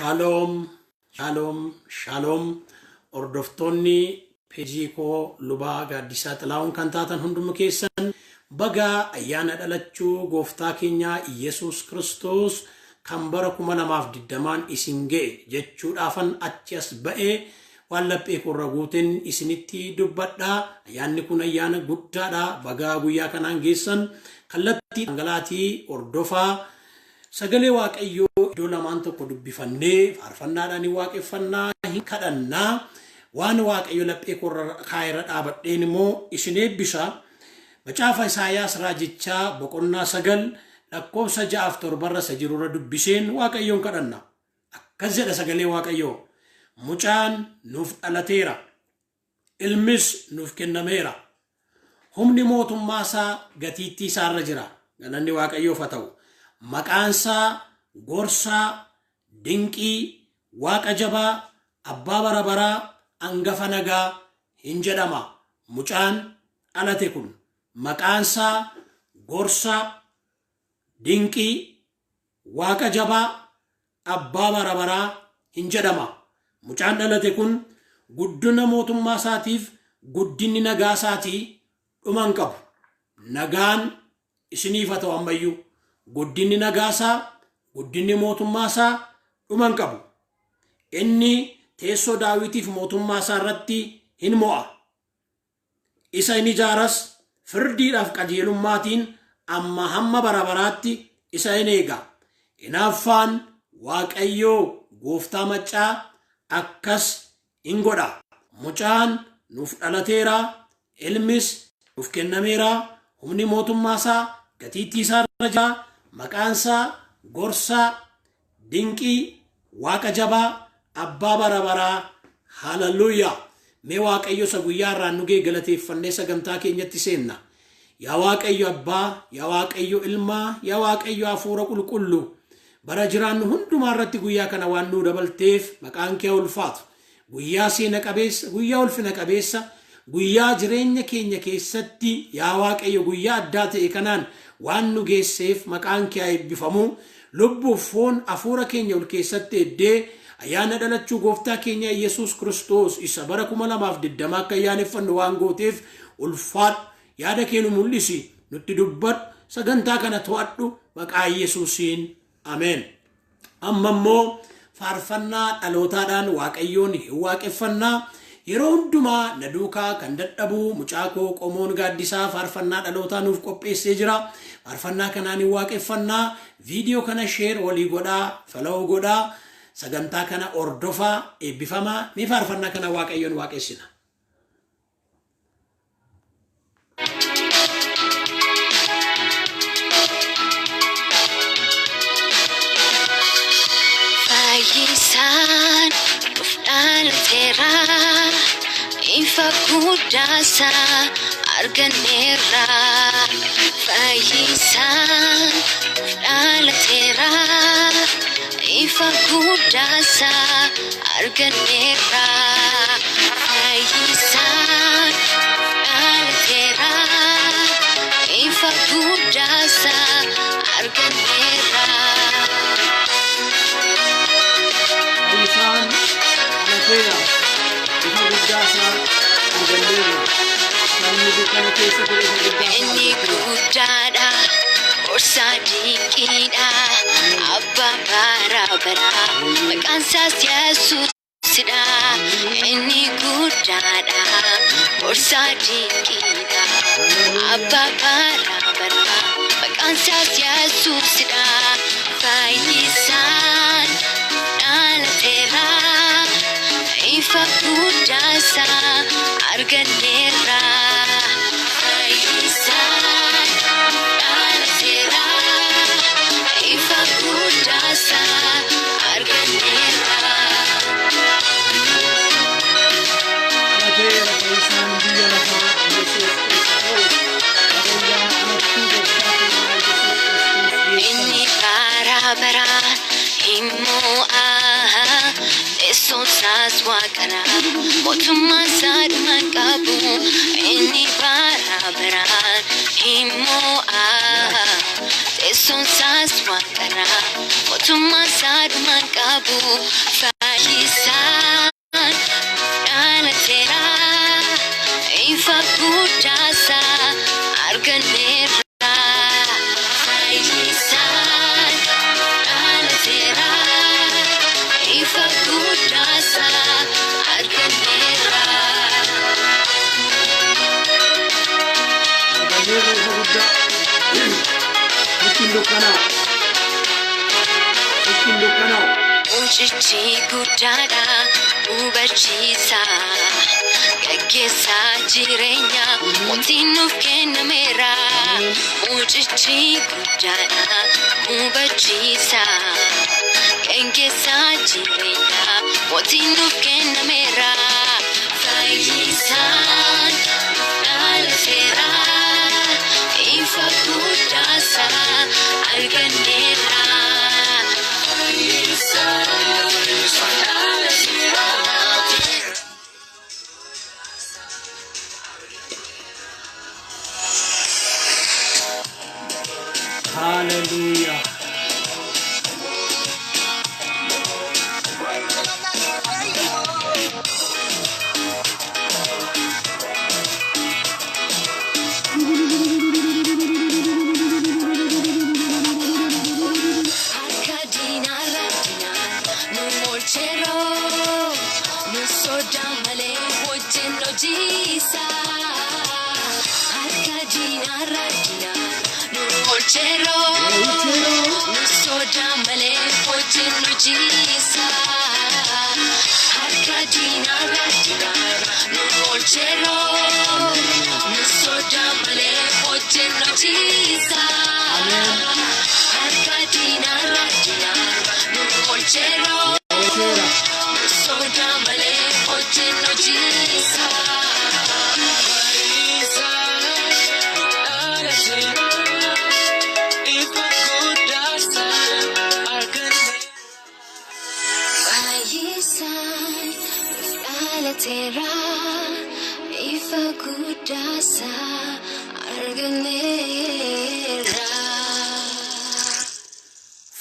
Shalom, shalom, shalom. Ordoftonni pejiko luba gaddisa talaun kantatan hundum keessan baga ayyaana dhalachuu gooftaa keenya Yesus Kristos kan bara 2020 isin ga'e jechuudhaafan achi as ba'e waan laphee korra guutin isinitti dubbadha. Ayyaanni kun ayyaana guddaadha. Baga guyyaa kanaan geessan kallattii dhangalaatii ordofaa sagalee waaqayyoo iddoo lamaan tokko dubbifannee faarfannaadhaan waaqeffannaa hin kadhannaa. Waan waaqayyo laphee korra kaayira dhaabadheen immoo isin eebbisa. Macaafa Isaayaas raajichaa boqonnaa 9 lakkoofsa 6-7 jirurra dubbiseen waaqayyoon kadhanna. Akkas jedha sagalee waaqayyoo. Mucaan nuuf dhalateera, ilmis nuuf kennameera. Humni mootummaasaa gatiittii isaarra jira. Galanni waaqayyoof haa ta'u. Maqaansaa gorsaa, dinqii, waaqa jabaa, abbaa bara baraa, angafa nagaa hin jedhama. Mucaan dhalate kun maqaansaa gorsaa, dinqii, waaqa jabaa, abbaa bara baraa hin jedhama. Mucaan dhalate kun guddina mootummaa isaatiif guddinni nagaa isaatii dhuma hin qabu. Nagaan isiniif haa ta'u ammayyuu. Guddinni nagaasaa, guddinni mootummaasaa dhuma hin qabu. Inni teessoo Daawitiif mootummaasaa irratti hin mo'a. Isa hin ijaaras firdiidhaaf qajeelummaatiin amma hamma bara baraatti isa hin eega. Hinaaffaan Waaqayyoo gooftaa maccaa akkas hin godha. Mucaan nuuf dhalateera, ilmis nuuf kennameera. Humni mootummaasaa gatiittii isaarra jira. Maqaansaa gorsaa, dinqii, waaqa jabaa, abbaa bara baraa. Hallelujaa. Mee waaqayyo isa guyyaa irraan nu ga'e galateeffannee sagantaa keenyatti seenna. Yaa waaqayyo abbaa, yaa waaqayyo ilmaa, yaa waaqayyo hafuura qulqulluu. Bara jiraannu hundumaa irratti guyyaa kana waan nu dabalteef maqaan kee ulfaatu. Guyyaa seena qabeessa, guyyaa ulfina qabeessa, guyyaa jireenya keenya keessatti yaa waaqayyo guyyaa addaa ta'e kanaan waan nu geesseef maqaan kee eebbifamu. Lubbuuf foon hafuura keenya ol keessatti eddee ayyaana dhalachuu gooftaa keenya Yesus Kristos isa bara 2020 akka ayyaaneffannu waan gooteef ulfaadhu. Yaada kee nu mul'isi, nutti dubbadhu, sagantaa kana to'adhu maqaa Yesuusiin. Ameen. Amma immoo faarfannaa dhalootaadhaan waaqayyoon hin waaqeffannaa. Yeroo hundumaa na duukaa kan dadhabu mucaa koo qomoon gaaddisaa faarfannaa dhalootaa nuuf qopheessee jira. Faarfannaa kanaan hin waaqeffannaa. Viidiyoo kana sheer walii godhaa, follow godhaa. Sagantaa kana ordofaa, eebbifamaa. Mee faarfannaa kana waaqayyoon waaqessina. Fayyisan nuuf dhalateera, ifa guddaasa arganneerra. Fayyisan nuuf dhalateera, ifa guddaasa arganneerra. Fayyisan nuuf dhalateera, ifa guddaasa arganneerra. Inni guddaadha, gorsaa dinqiidha, abbaa bara baraa, maqaansaas Yesuusidha. Inni guddaadha, gorsaa dinqiidha, abbaa bara baraa, maqaansaas Yesuusidha. Fayyisaan dhalateera, ifa guddaasa arganneerra. Fayyisaan dhalateera, ifa guddaasa arganneerra. Inni bara baraan hin mo'a, teessoon isaas waaqara, mootummaan isaa dhuma hin qabu. Inni bara baraan hin mo'a, Teessoon isaas waan kanaa mootummaa isaa dhumaan qabu fayyisaan dhalateera ifa guddaa isaa arganneerra fayyisaan dhalateera ifa guddaa isaa arganneerra. Uchichi guddaadha hubachiisa gaggeessaa jireenya mootiin nuuf kennameera. Uchichi guddaadha hubachiisa gaggeessaa jireenya mootiin nuuf kennameera. Fayyisaan dhalateera ifa guddaa isaa arganneerra. Hallelujah.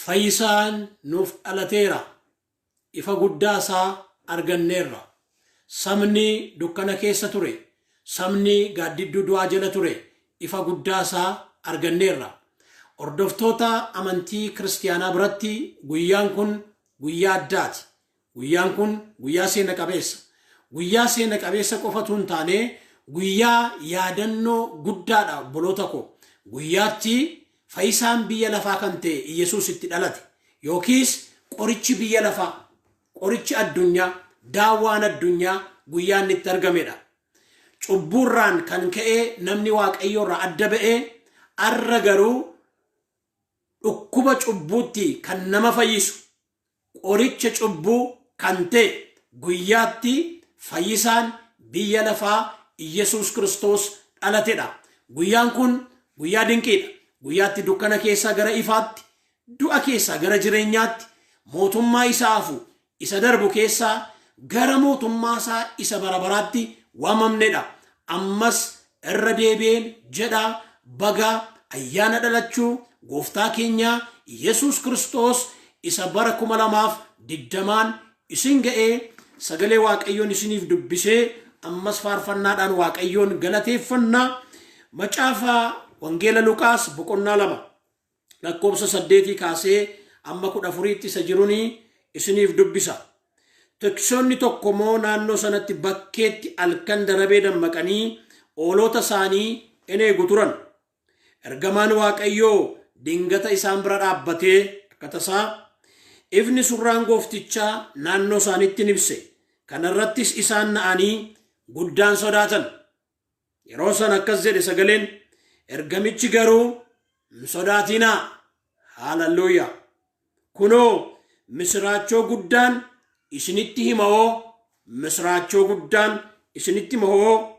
Fayyisaan nuuf dhalateera ifa guddaa isaa arganneerra. Sabni dukkana keessa ture, sabni gaaddidduu du'aa jala ture, ifa guddaa isaa arganneerra. Hordoftoota amantii kiristaanaa biratti guyyaan kun guyyaa addaati. Guyyaan kun guyyaa seena qabeessa. Guyyaa seena qabeessa qofatu hin taane guyyaa yaadannoo guddaadha obboloota koo. Guyyaatti Fayyisaan biyya lafaa kan ta'e Yesuus itti dhalate yookiis qorichi biyya lafaa, qorichi addunyaa, daawwaan addunyaa guyyaan itti argamedha. Cubburraan kan ka'e namni Waaqayyoorraa adda ba'ee arra garuu dhukkuba cubbuutti kan nama fayyisu qoricha cubbuu kan ta'e guyyaatti Fayyisaan biyya lafaa Yesuus Kiristoos dhalatedha. Guyyaan kun guyyaa dinqiidha. Guyyaatti dukkana keessaa gara ifaatti, du'a keessaa gara jireenyaatti, mootummaa isaafu isa darbu keessaa gara mootummaa isaa isa barabaraatti waamamnedha. Ammas irra deebi'een jedha baga ayyaana dhalachuu gooftaa keenya Yesuus Kiristoos isa bara 2020 isin ga'ee sagalee Waaqayyoon isiniif dubbisee ammas faarfannaadhaan Waaqayyoon galateeffannaa. Macaafa Wangeela Luqaas boqonnaa 2 lakkoobsa 8 kaasee amma 14 isa jiruni isiniif dubbisa. Tiksoonni tokkommoo naannoo sanatti bakkeetti halkan darabee dammaqanii oolota isaanii in eegu turan. Ergamaan Waaqayyoo dingata isaan bira dhaabbatee akkatasaa ifni surraan gooftichaa naannoo isaanitti ibse. Kanarrattis isaan na'anii guddaan sodaatan. Yeroo san akkas jedhe sagaleen, ergamichi garuu hin sodaatinaa. Haaleluyyaa. Kunoo misraachoo guddaan isinitti himoo, misraachoo guddaan isinitti himoo.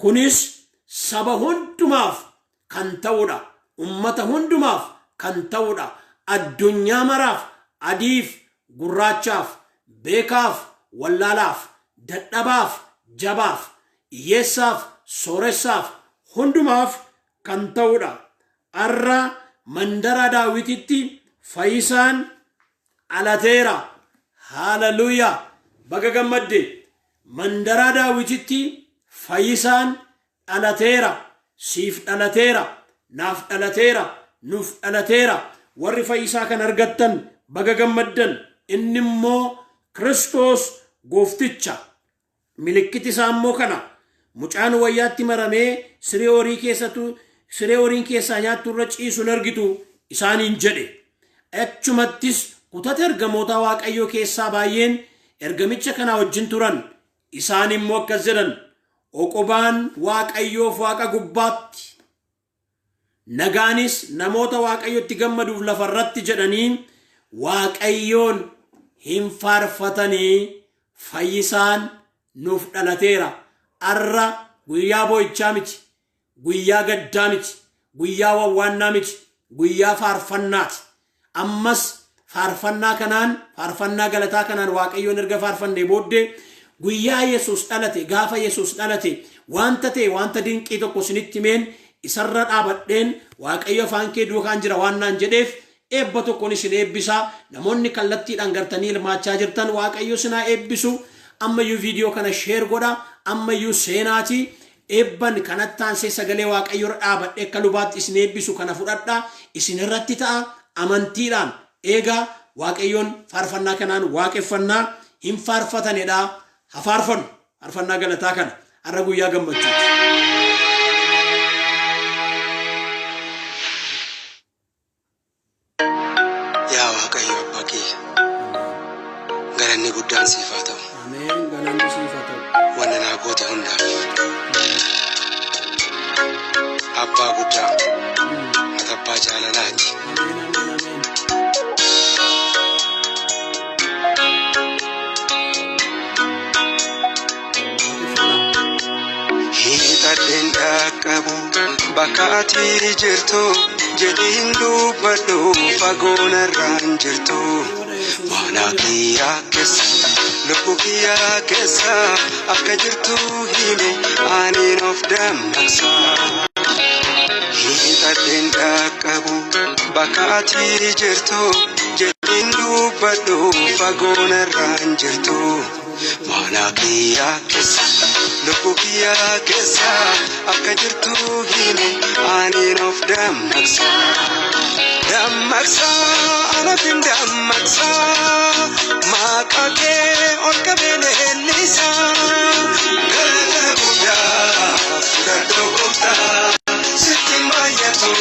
Kunis saba hundumaaf kan ta'udha. Ummata hundumaaf kan ta'udha. Addunyaa maraaf, adiif, gurraachaaf, beekaaf, wallaalaaf, dadhabaaf, jabaaf, hiyyeessaaf, sooressaaf hundumaaf kan ta'udha. arra mandara daawititti fayyisaan alateera. Hallelujah. Baga gammadde mandara daawititti fayyisaan alateera. Siif dhalateera, naaf dhalateera, nuuf dhalateera. Warri fayyisaa kan argattan baga gammaddan. Inni immoo Kiristoos goofticha. Milikkiti isaa immoo kana. Mucaan wayyaatti maramee siree horiin keessaa nyaattu irra ciisu argitu isaaniin jedhe. Achumattis kutate ergamoota Waaqayyoo keessaa baay'een ergamicha kana wajjin turan. Isaan immoo akkas jedhan, oqobaan Waaqayyoof Waaqa gubbaatti, nagaanis namoota Waaqayyotti gammaduuf lafarratti jedhanii Waaqayyoon hin faarfatanii fayyisaan nuuf dhalateera. Arra guyyaa boo'ichaa miti, guyyaa gaddaa miti, guyyaa wawwaannaa miti, guyyaa faarfannaati. Ammas faarfannaa kanaan, faarfannaa galataa kanaan Waaqayyoon erga faarfannee booddee guyyaa Yesuus dhalate, gaafa Yesuus dhalate wanta ta'e wanta dinqii tokko isinitti himeen isarra dhaabadheen Waaqayyo afaan kee duukaan jira waan naan jedheef eebba tokkoon isin eebbisaa. Namoonni kallattiidhaan gartanii hirmaachaa jirtan Waaqayyo sinaa eebbisu. Ammayyuu viidiyoo kana sheer godha. Ammayyuu seenaati eebban kanatti aansee sagalee Waaqayyo dhaabadhee akka lubaatti isin eebbisu kana fudhadhaa. Isin irratti ta'a amantiidhaan eegaa Waaqayyoon faarfannaa kanaan waaqeffannaa hin faarfatanedha. Ha faarfannu faarfannaa galataa kana har'a guyyaa gammachuu. Yaa Waaqayyo Abbaa kiyya, galanni guddaan siif haa ta'u. Ameen. Galanni siif haa ta'u. Wanna naa goote hundaaf. Abbaa guddaa, ati abbaa jaalalaati. Hiixadheen dhaqqabu bakka ati jirtu jedhiin dubbadhu fagoonarraan jirtu. Mana kiyyaa keessa lubbuu kiyyaa keessa akka jirtu hime aniin of dammaqsa. Hiixadheen dhaqqabu bakka ati jirtu jedhiin dubbadhu fagoonarraan jirtu. Mana kiyyaa keessa lubbuu kiyyaa keessa akka jirtu hime aniin of dammaqsa. Dammaqsa anafin dammaqsa maqaa kee ol qabee leellisa. Galata guddaa fudhadhu gooftaa sitti baay'atu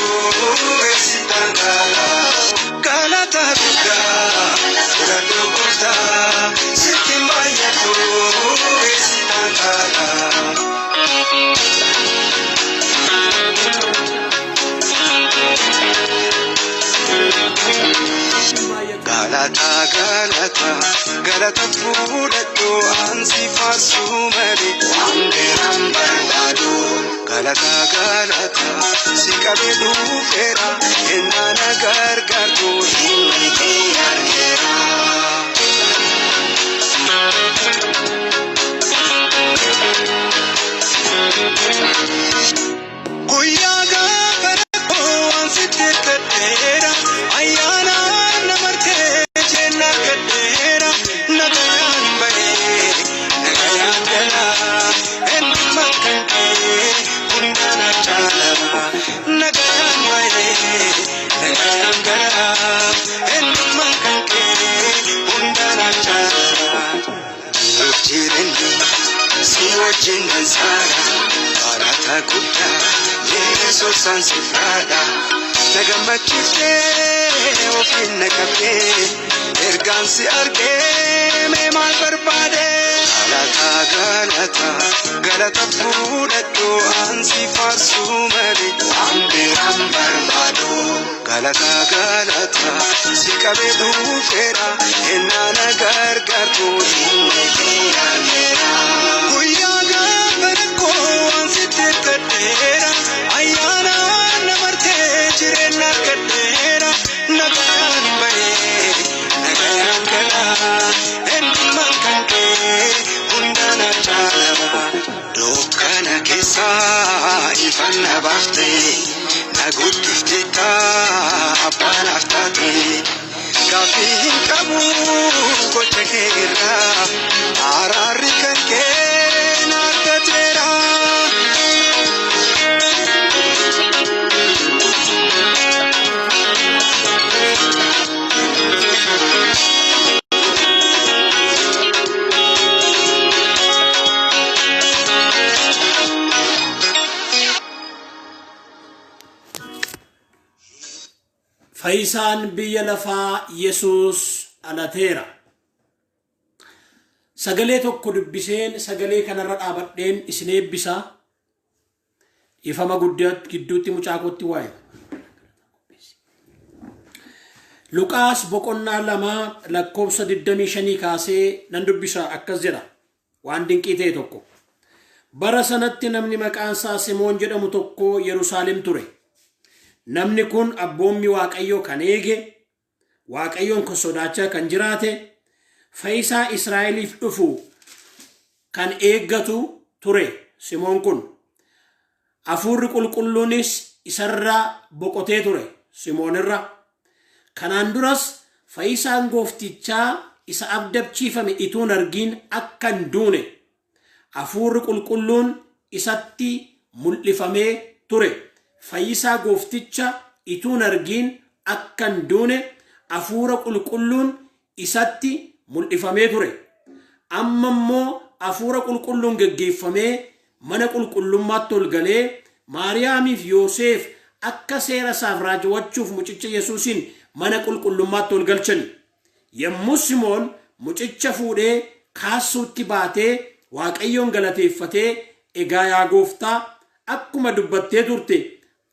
eessitaan kaala. Galata guddaa fudhadhu gooftaa sitti baay'atu eessitaan kaala. Galata galata galata fudhadhu ansi faarsuu malee waan beeran barbaadu. Galata galata si qabee dhufeera ennaa na gargaartu inni kee argeera. Guyyaa gaafa rakkoo waan sitti gadheera ayyaana namartee jenna gadheera. Nagayaan bahee nagayaan galaa eenyummaa kan kee hundaan achaala. Nagayaan bahee nagayaan galaa eenyummaa kan kee hundaan achaala. Jireenya si wajjin dansaadha. Barata guddaa Yesuus ansifaadha. Nagammachifnee ofiin naqabnee ergaan si argee mee maal barbaade. Galata galata galata fudhadhu ansi faarsuu malee waan beeran barbaadu. Galata galata si qabee dhufeera ennaa na gargaartu inni kee argeera. Guyyaa gaafa rakkoo waan sitti gadheera ayyaana namartee jireenya gadheera. Nagayaan bahee nagayaan galaa eenyummaan kan kee hundaan achaala. Dukkana keessaa ifaan na baaftee na Naguddifteetta abbaan aftaate gaaffii hin qabu gocha kee irraa araarri kan kee na argateera. Fayyisaan biyya lafaa Yesuus alateera. Sagalee tokko dubbiseen sagalee kanarra dhaabadheen isin eebbisa. Ifama guddaa gidduutti mucaakotti waa'ee. Luqaas boqonnaa 2 lakkoofsa 25 kaasee nan dubbisa akkas jedha. Waan dinqii ta'e tokko. Bara sanatti namni maqaan isaa Simoon jedhamu tokko Yerusaalem ture. Namni kun abboommi Waaqayyoo kan eege, Waaqayyoon kan sodaachaa kan jiraate, fayyisaa Israa'eliif dhufu kan eeggatu ture. Simoon kun hafuurri qulqulluunis isarraa boqotee ture. Simoonirra kanaan duras fayyisaan gooftichaa isa abdachiifame ituun argiin akka hin duune hafuurri qulqulluun isatti mul'ifamee ture. Fayyisaa goofticha ituun argiin akka hin duune hafuura qulqulluun isatti mul'ifamee ture. Amma immoo hafuura qulqulluun geggeeffamee mana qulqullummaatti ol galee Maariyaamiif Yoosef akka seera isaaf raajwachuuf mucicha Yesuusin mana qulqullummaatti ol galchani. Yommuu Simoon mucicha fuudhee kaasuutti baatee Waaqayyoon galateeffatee, egaa yaa gooftaa akkuma dubbattee turte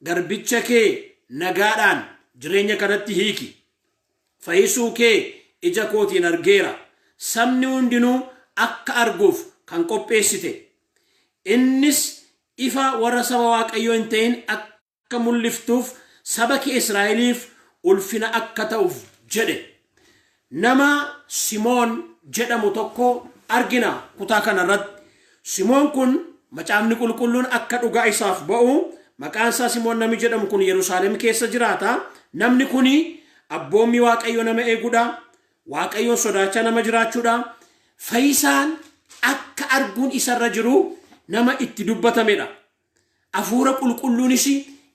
garbicha kee nagaadhaan jireenya kanatti hiiki. Fayyisuu kee ija kootiin argeera. Sabni hundinuu akka arguuf kan qopheessite. Innis ifa warra saba Waaqayyoo hin ta'in akka mul'iftuuf saba kee Israa'eliif ulfina akka ta'uuf jedhe. Nama Simoon jedhamu tokko argina kutaa kanarratti. Simoon kun macaafni qulqulluun akka dhugaa isaaf ba'u maqaan isaa Simoon namni jedhamu kun Yerusaalem keessa jiraata. Namni kuni abboommi Waaqayyoo nama eeguudha. Waaqayyoon sodaachaa nama jiraachuudha. Fayyisaan akka arguun isarra jiru nama itti dubbatamedha. Hafuura qulqulluunis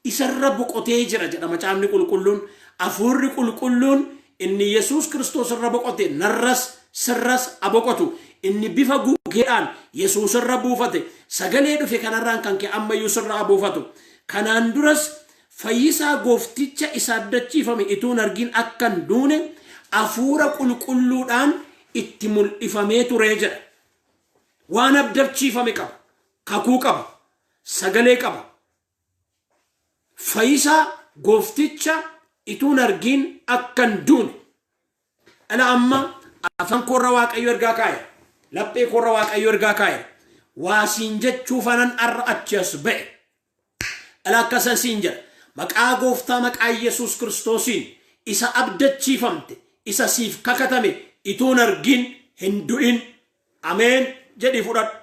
isarra boqotee jira jedha macaafni qulqulluun. Hafuurri qulqulluun inni Yesuus Kiristoos irra boqote narras sirras aboqotu. Inni bifa gugeedhaan Yesuus irra buufate sagalee dhufe kanarraan kan kee ammayyuu sirra abuufatu. Kanaan duras fayyisaa goofticha isa abdachiifame ituun argiin akka hin duune hafuura qulqulluudhaan itti mul'ifamee ture jedha. Waan abdachiifame qaba, kakuu qaba, sagalee qaba. Fayyisaa goofticha ituun argiin akka hin duune. Ala amma afaan korra Waaqayyo ergaa kaa'e. Laphee korra Waaqayyo ergaa kaa'e. Waasiin jechuuf anan arra achi as ba'e. Ala akkasan siin jedha. Maqaa gooftaa maqaa Yesuus Kiristoosiin isa abdachiifamte, isa siif kakatame ituun argiin hin du'in. Ameen jedhi fudhadhu.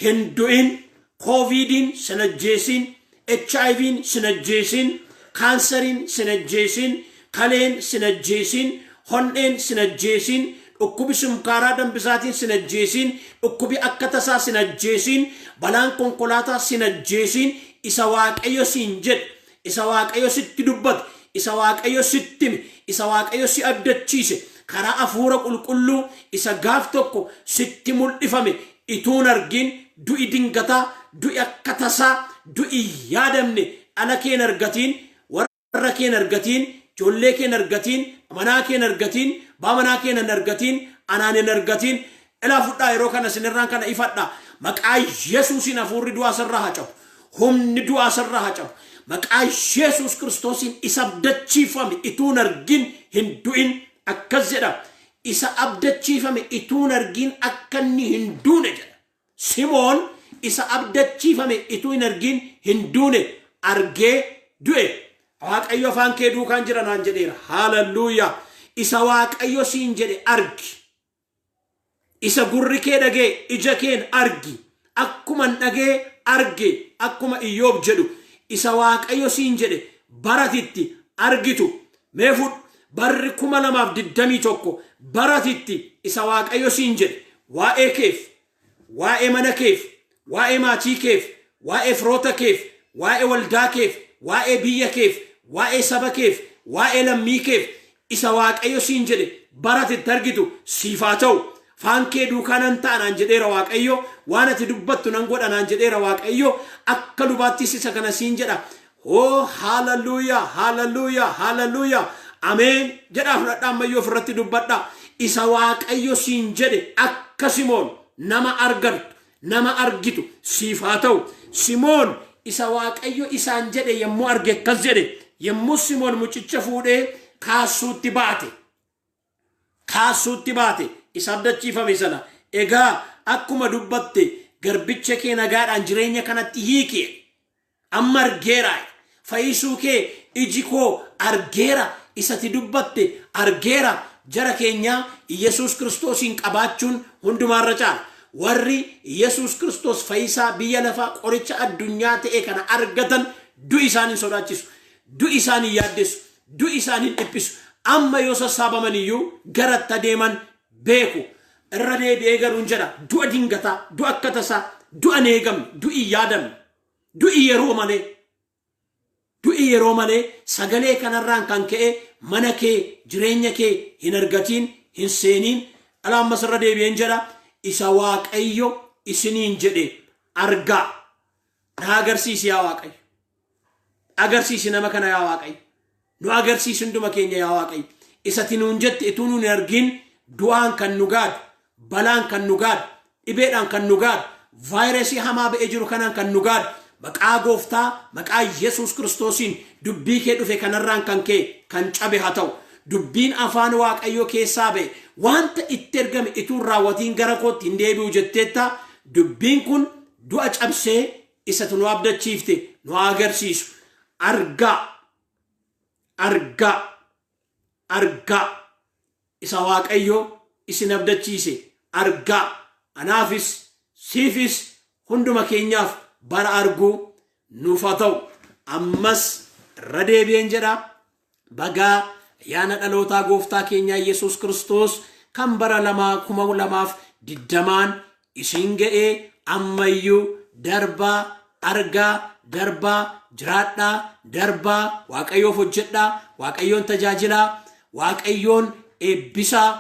Hin du'in. Kooviidiin sin ajjeesin. HIV'n sin ajjeesin. Kaansariin sin ajjeesin. Kaleen sin ajjeesin. Honneen sin ajjeesin. Dhukkubi sukaaraa dambisaatiin sin ajjeesin. Dhukkubi akka tasaa sin ajjeesin. Balaan konkolaataa sin ajjeesin. Isa Waaqayyo siin jedhe. Isa Waaqayyo sitti dubbate. Isa Waaqayyo sitti hime. Isa Waaqayyo si abdachiise. Karaa hafuura qulqulluu isa gaaf tokko sitti mul'ifame ituun argiin du'i dingataa, du'i akka tasaa, du'i yaadamne ala keen argatiin, warra keen argatiin, ijoollee keen argatiin, manaa keen argatiin, baamanaa keen argatiin, anaan hin argatiin. Ilaa fudhaa yeroo kana sinirraan kana ifadhaa. Maqaa Yesuusiin hafuurri du'aa sirraa haa cabu. Humni du'aa sirraa haa cabu. Maqaa Yesuus Kiristoosiin isa abdachiifame ituun argiin hin du'in akkas jedha. Isa abdachiifame ituun argiin akka inni hin duune jedha. Simoon isa abdachiifame ituu hin argiin hin duune argee du'e. Waaqayyo afaan kee duukaan jira naan jedheera. Haalelluuyaa. Isa Waaqayyo siin jedhe argi. Isa gurri kee dhagee ija keen argi. Akkuma dhagee arge akkuma Iyyoob jedhu isa waaqayyo siin jedhe baratitti argitu meefud barri 2021 baratitti isa waaqayyo siin jedhe waa'ee keef waa'ee mana keef waa'ee maatii keef waa'ee firoota keef waa'ee waldaa keef waa'ee biyya keef waa'ee saba keef waa'ee lammii keef isa waaqayyo siin jedhe baratitti argitu siifaa ta'u faankee duukaanan ta'anaan jedheera waaqayyo waan ati dubbattu nan godhanaan jedheera waaqayyo akka lubaattis isa kana siin jedha oh hallelujah hallelujah hallelujah amen jedhaa fudhadhaa ammayyoo ofirratti dubbadhaa isa waaqayyo siin jedhe akka Simoon nama argartu nama argitu siifaa ta'u Simoon isa waaqayyo isaan jedhe yemmuu arge akkas jedhe yemmuu Simoon mucicha fuudhee kaasuutti baate isa abdachiifame sana egaa akkuma dubbatte garbicha kee nagaadhaan jireenya kanatti hiike amma argeera fayyisuu kee iji koo argeera isati dubbatte argeera jara keenya Yesuus Kiristoosiin qabaachuun hundumaarra caala warri Yesuus Kiristoos fayyisaa biyya lafaa qoricha addunyaa ta'e kana argatan du'i isaanii sodaachisu du'i isaanii yaaddeessu du'i isaanii dhiphisu amma yoo sassaabaman iyyuu garatta deeman beeku irra deebi'ee garuun jedha du'a dingataa du'a akka tasaa du'a neegamne du'i yaadamne du'i yeroo malee sagalee kanarraan kan ka'e mana kee jireenya kee hin argatiin hin seeniin alaammas irra deebi'een jedha isa waaqayyo isiniin jedhe argaa na agarsiisi yaa waaqayyo agarsiisi nama kana yaa waaqayyo nu agarsiisi hunduma keenya yaa waaqayyo isati nuun jette ituu nuun argin du'aan kan nu gaadu balaan kan nu gaadu dhibeedhaan kan nu gaadu vaayirasii hamaa ba'ee jiru kanaan kan nu gaadu maqaa gooftaa maqaa Yesuus Kiristoosiin dubbii kee dhufe kanarraan kan kee kan cabe haa ta'u dubbiin afaan waaqayyo keessaa ba'e wanta itti ergame ituu raawwatiin gara kootti hin deebi'u jetteetta dubbiin kun du'a cabsee isatu nu abdachiifte nu agarsiisu argaa isa waaqayyo isin abdachiise argaa anaafis siifis hunduma keenyaaf bara arguu nuuf haa ta'u ammas irra deebi'een jedha bagaa ayyaana dhalootaa gooftaa keenyaa Yesuus Kiristoos kan bara 2020 isin ga'ee ammayyuu darbaa argaa darbaa jiraadhaa darbaa waaqayyoof hojjedhaa waaqayyoon tajaajilaa waaqayyoon eebbisaa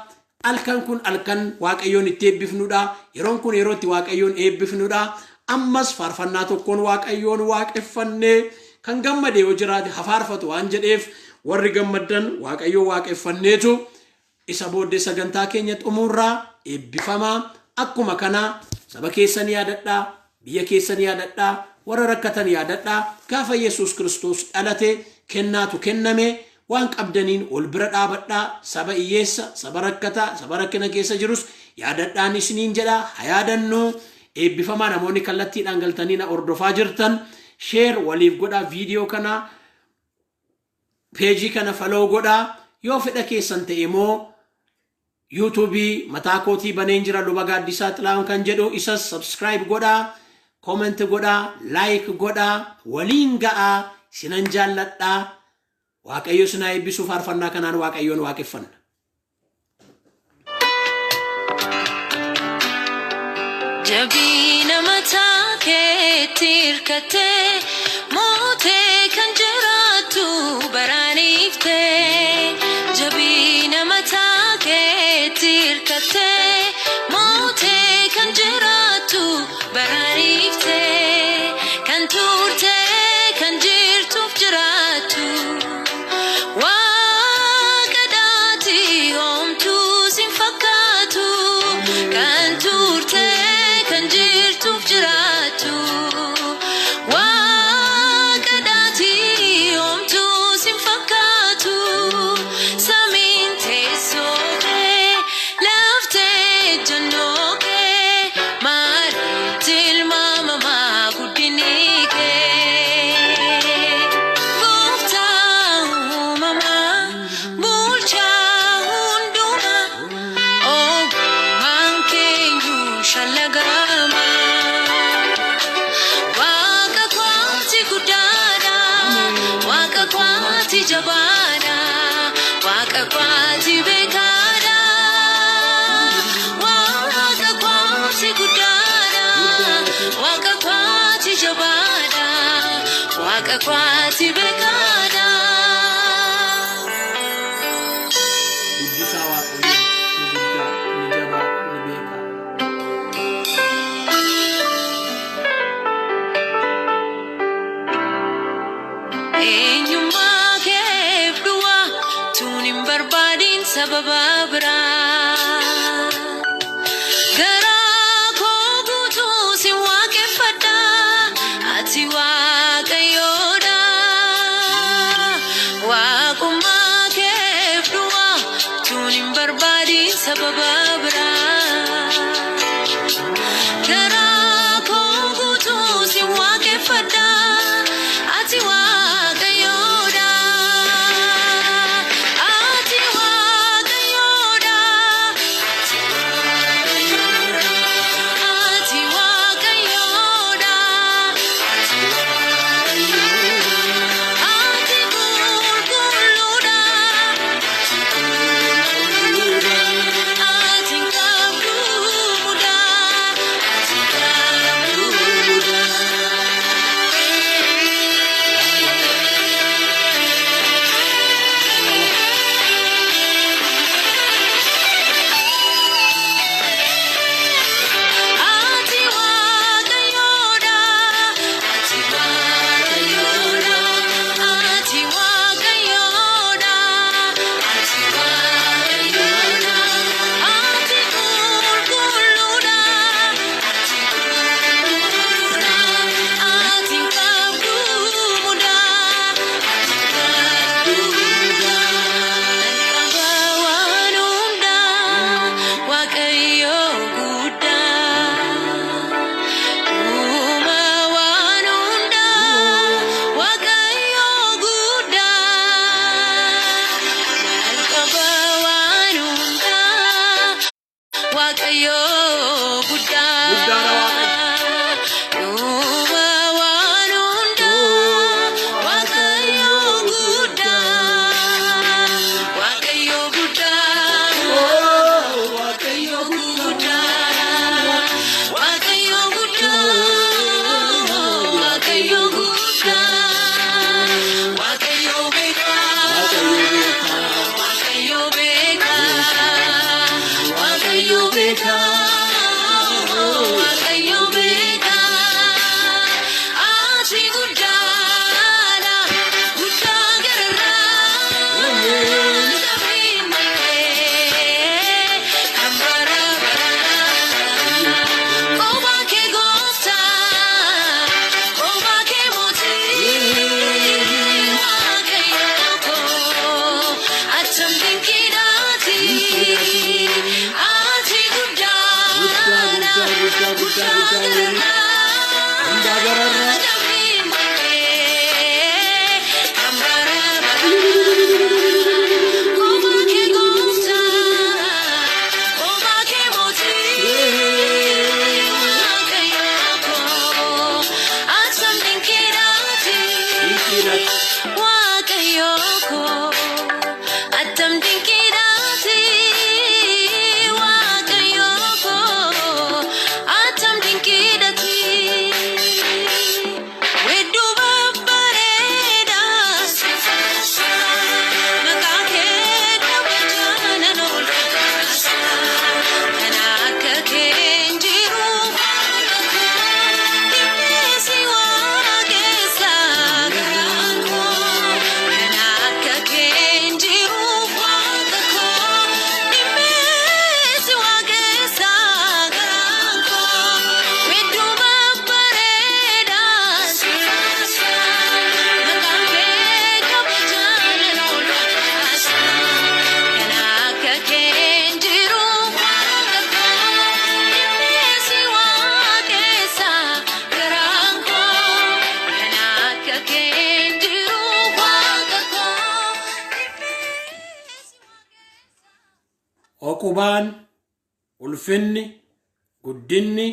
alkan kun alkan waaqayyoon itti eebbifnudha yeroon kun yerootti waaqayyoon eebbifnudha ammas faarfannaa tokkoon waaqayyoon waaqeffannee kan gammade yoo jiraate hafaarfatu waan jedheef warri gammaddan waaqayyoon waaqeffanneetu isa booddee sagantaa keenya xumurraa eebbifamaa akkuma kana saba keessan yaadadhaa biyya keessan yaadadhaa warra rakkatan yaadadhaa gaafa Yesuus Kiristoos dhalate kennaatu kenname waan qabdaniin ol bira dhaabadhaa saba hiyyeessa saba rakkataa saba rakkina keessa jirus yaadadhaan isiniin jedha hayaadannu eebbifamaa namoonni kallattiidhaan galtanii na ordofaa jirtan share waliif godhaa viidiyoo kana peejii kana follow godhaa yoo fedha keessan ta'e moo YouTube mataa kootii baneen jira luba gaaddisaa xilaa'uun kan jedhu isas subscribe godhaa comment godhaa like godhaa waliin ga'aa sinan jaalladhaa waaqayyo sinaa eebbisuuf faarfannaa kanaan waaqayyoon waaqeffanna. Jabina mataa keetti hirkattee mootee kan jiraattu baraaniiftee jabina mataa keetti hirkattee mootee kan jiraattu baraaniiftee kan turtee kan jirtuuf jiraattu waaqa daati homtuu sin fakkaatu kan turtee kan jirtuuf jiraattu waaqa daati Waaqa kwaati beekana. Guddisaa Waaqayyo ni guddaa, ni jabaa, ni beekaa. Eenyummaa keef du'a tuun hin barbaadin sababa biraa. Garaa koo guutuu si waaqeffadha, ati Waaqayyoodha. Waaqummaa keef du'a tuun hin barbaadin sababa biraa. Garaa koo guutuu si waaqeffadha, ati Waaqayyoodha. Ati Waaqayyoodha. Ati Waaqayyoodha. Ati qulqulluudha. Ati qabduudha. Ati qabduudha. Ati Waaqayyoodha. Ati Waaqayyoodha. Ati Waaqayyoodha. Ati Waaqayyoodha. Ati qulqulluudha. Ati qulqulluudha. Ati qabduudha. Ati qabduudha. Qaba waan hundaa Waaqayyo guddaa. Uuma waan hundaa Waaqayyo guddaa. Qaba waan hundaa Waaqayyo guddaa. Guddaadha Waaqayyo. Uuma waan hundaa Waaqayyo guddaa. Waaqayyo guddaa. Waaqayyo guddaa. Waaqayyo guddaa. Waaqayyo guddaa. Waaqayyo beekaa. Waaqayyo beekaa. Waaqayyo beekaa. Waaqayyo beekaa. Ati guddaadha. Guddaa gararraa. Namni malee kan bara baraa. Kophaa kee gooftaa. Kophaa kee mootii. Waaqayyo koo atam dinqiidhaati. Ati guddaadha. Guddaa gararraa. Namni malee kan bara baraa. Kophaa kee gooftaa. Kophaa kee mootii. Waaqayyo koo atam dinqiidhaati. Waaqayyo koo atam dinqiidhaati. Waaqayyo koo atam dinqiidhaati. Wedduu babbareedaa. Maqaa kee kabajaa nan oolfata. Kan akka kee hin jiru waaqa koo. Dhimmeessi waaqessa garaan koo. Kan akka kee hin jiru waaqa koo. Dhimmeessi waaqessa garaan koo. Wedduu babbareedaa. Maqaa kee kabajaa nan oolfata. Kan akka kee hin jiru waaqa koo. Dhimmeessi waaqessa garaan koo. Kan akka kee hin jiru waaqa koo. Oqubaan, ulfinni, guddinni,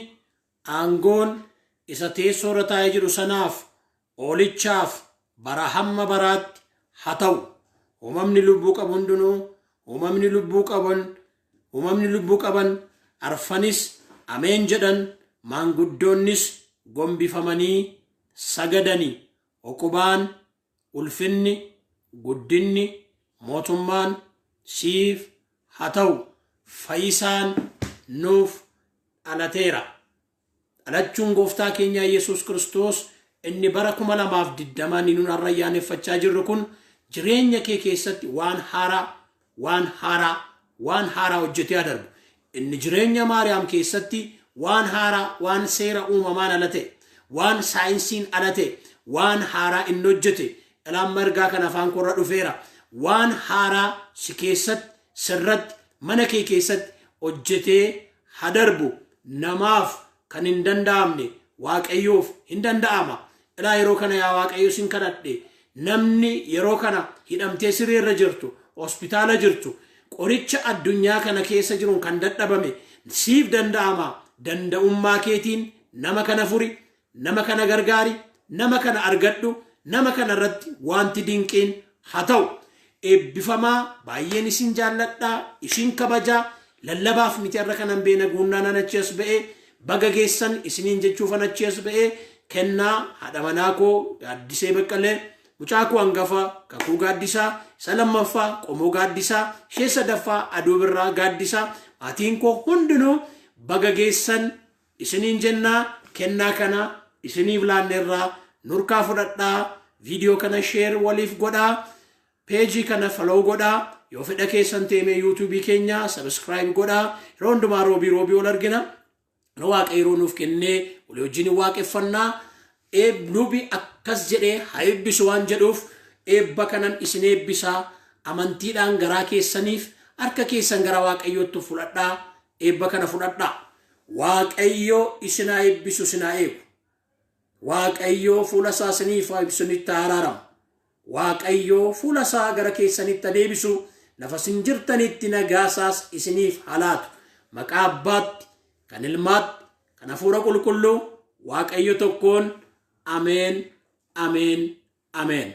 aangoon isa teessoo irra taa'ee jiru sanaaf oolichaaf bara hamma baraatti haa ta'u. Uumamni lubbuu qabu hundinuu, uumamni lubbuu qaban arfanis ameen jedhan, maanguddoonnis gombifamanii sagadanii oqubaan, ulfinni, guddinni, mootummaan siif haa ta'u. Fayyisaan nuuf dhalateera. Dhalachuun gooftaa keenya Yesuus Kiristoos inni bara 2020 nuun har'a ayyaaneffachaa jirru kun jireenya kee keessatti waan haaraa hojjetee adarbu. Inni jireenya Maariyaam keessatti waan haaraa, waan seera uumamaan ala ta'e, waan saayinsiin ala ta'e, waan haaraa inni hojjete. Dhalaan margaa kan afaan korra dhufeera. Waan haaraa si keessatti, sirratti, mana kee keessatti hojjetee hadarbu. Namaaf kan hin danda'amne Waaqayyoof hin danda'ama. Ilaa yeroo kana yaa Waaqayyo sin kadhadhe, namni yeroo kana hidhamtee sireerra jirtu, hospitaala jirtu, qoricha addunyaa kana keessa jiruun kan dadhabame siif danda'ama. Danda'ummaa keetiin nama kana furi, nama kana gargaari, nama kana argadhu, nama kana irratti wanti dinqiin haa ta'u. Eebbifamaa baay'een isin jaalladhaa, isin kabajaa. Lallabaaf miti irra kanan beena guunnaan achi as ba'ee baga geessan isiniin jechuufan achi as ba'ee kennaa haadha manaa koo Gaaddisee Baqqalee, mucaa koo hangafa Kakuu Gaaddisaa, isa lammaffaa Qomoo Gaaddisaa, ishee sadaffaa Aduu Birraa Gaaddisaa, maatiin koo hundinuu baga geessan isiniin jennaa. Kennaa kana isiniif laanneerraa nurkaa fudhadhaa. Viidiyoo kana sheer waliif godhaa. Peejii kana follow godhaa. Yoo fedha keessan teemee YouTube keenya subscribe godhaa. Yeroo hundumaa roobii ol argina. Waaqayyo nuuf kennee walii wajjin waaqeffannaa. Nubi akkas jedhee haa eebbisu waan jedhuuf eebba kanan isin eebbisaa. Amantiidhaan garaa keessaniif harka keessan gara Waaqayyootti fudhadhaa. Eebba kana fudhadhaa. Waaqayyo isin haa eebbisu, isin haa eegu. Waaqayyo fuula isaa isiniif haa ibsu, isinitti haa araaramu. Waaqayyo fuula isaa gara keessanitti haa deebisu. Lafa isin jirtanitti nagaa isaas isiniif haa laatu. Maqaa Abbaatti, kan Ilmaatti, kan Hafuura Qulqulluu Waaqayyo tokkoon. Ameen, ameen, ameen.